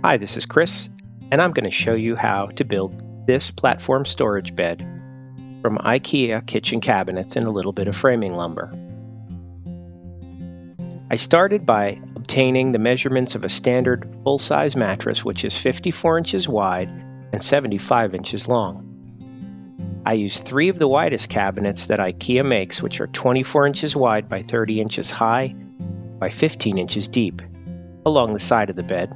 Hi, this is Chris, and I'm going to show you how to build this platform storage bed from IKEA kitchen cabinets and a little bit of framing lumber. I started by obtaining the measurements of a standard full-size mattress, which is 54 inches wide and 75 inches long. I used 3 of the widest cabinets that IKEA makes, which are 24 inches wide by 30 inches high by 15 inches deep, along the side of the bed,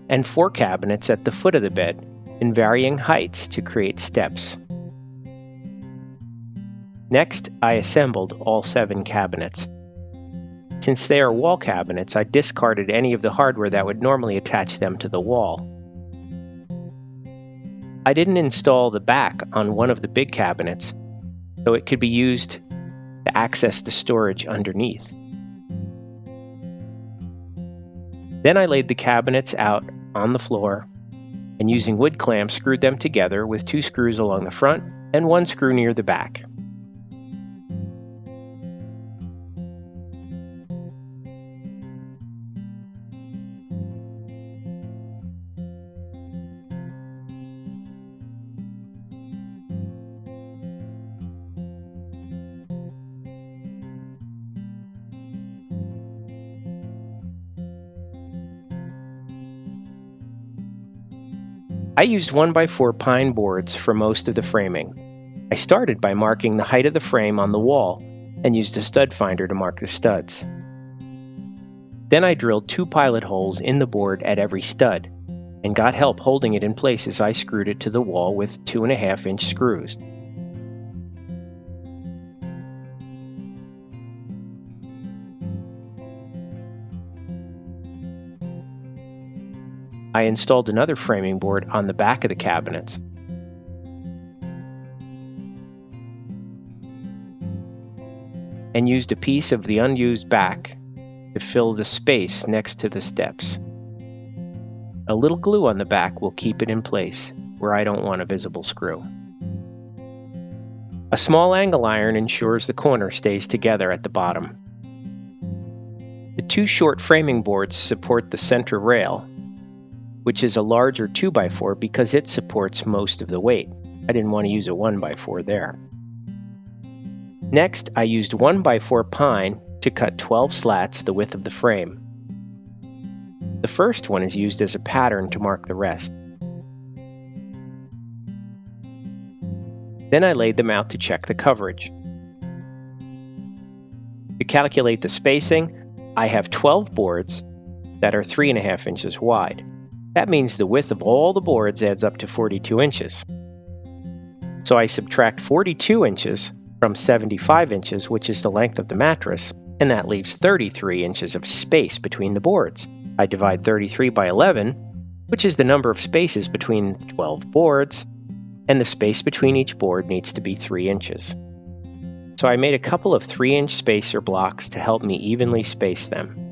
and 4 cabinets at the foot of the bed in varying heights to create steps. Next, I assembled all 7 cabinets. Since they are wall cabinets, I discarded any of the hardware that would normally attach them to the wall. I didn't install the back on one of the big cabinets, so it could be used to access the storage underneath. Then I laid the cabinets out on the floor and using wood clamps screwed them together with 2 screws along the front and 1 screw near the back. I used 1x4 pine boards for most of the framing. I started by marking the height of the frame on the wall and used a stud finder to mark the studs. Then I drilled 2 pilot holes in the board at every stud and got help holding it in place as I screwed it to the wall with 2.5-inch screws. I installed another framing board on the back of the cabinets. And used a piece of the unused back to fill the space next to the steps. A little glue on the back will keep it in place where I don't want a visible screw. A small angle iron ensures the corner stays together at the bottom. The 2 short framing boards support the center rail, which is a larger 2x4 because it supports most of the weight. I didn't want to use a 1x4 there. Next, I used 1x4 pine to cut 12 slats the width of the frame. The first one is used as a pattern to mark the rest. Then I laid them out to check the coverage. To calculate the spacing, I have 12 boards that are 3.5 inches wide. That means the width of all the boards adds up to 42 inches. So I subtract 42 inches from 75 inches, which is the length of the mattress, and that leaves 33 inches of space between the boards. I divide 33 by 11, which is the number of spaces between 12 boards, and the space between each board needs to be 3 inches. So I made a couple of 3-inch spacer blocks to help me evenly space them.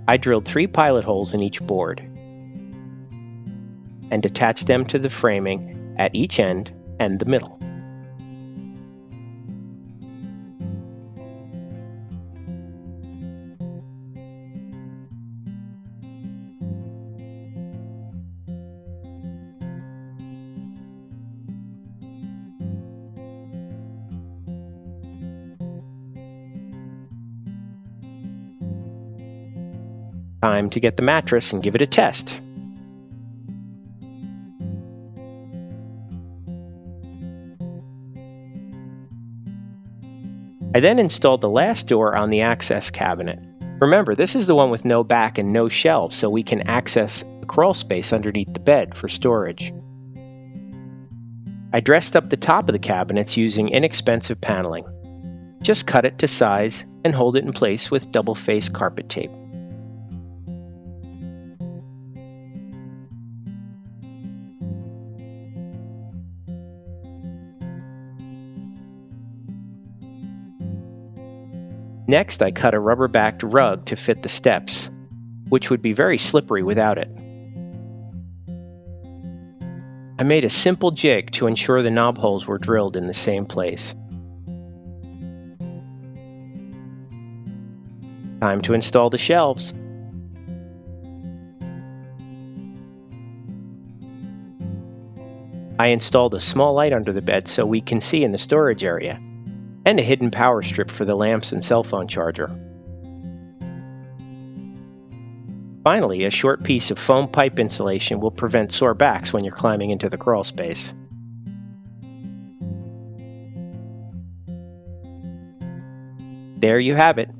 I drilled 3 pilot holes in each board and attached them to the framing at each end and the middle. Time to get the mattress and give it a test. I then installed the last door on the access cabinet. Remember, this is the one with no back and no shelves, so we can access the crawl space underneath the bed for storage. I dressed up the top of the cabinets using inexpensive paneling. Just cut it to size and hold it in place with double-faced carpet tape. Next, I cut a rubber-backed rug to fit the steps, which would be very slippery without it. I made a simple jig to ensure the knob holes were drilled in the same place. Time to install the shelves. I installed a small light under the bed so we can see in the storage area, and a hidden power strip for the lamps and cell phone charger. Finally, a short piece of foam pipe insulation will prevent sore backs when you're climbing into the crawl space. There you have it.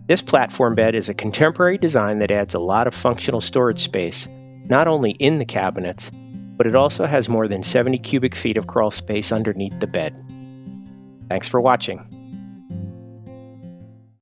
This platform bed is a contemporary design that adds a lot of functional storage space, not only in the cabinets, but it also has more than 70 cubic feet of crawl space underneath the bed. Thanks for watching.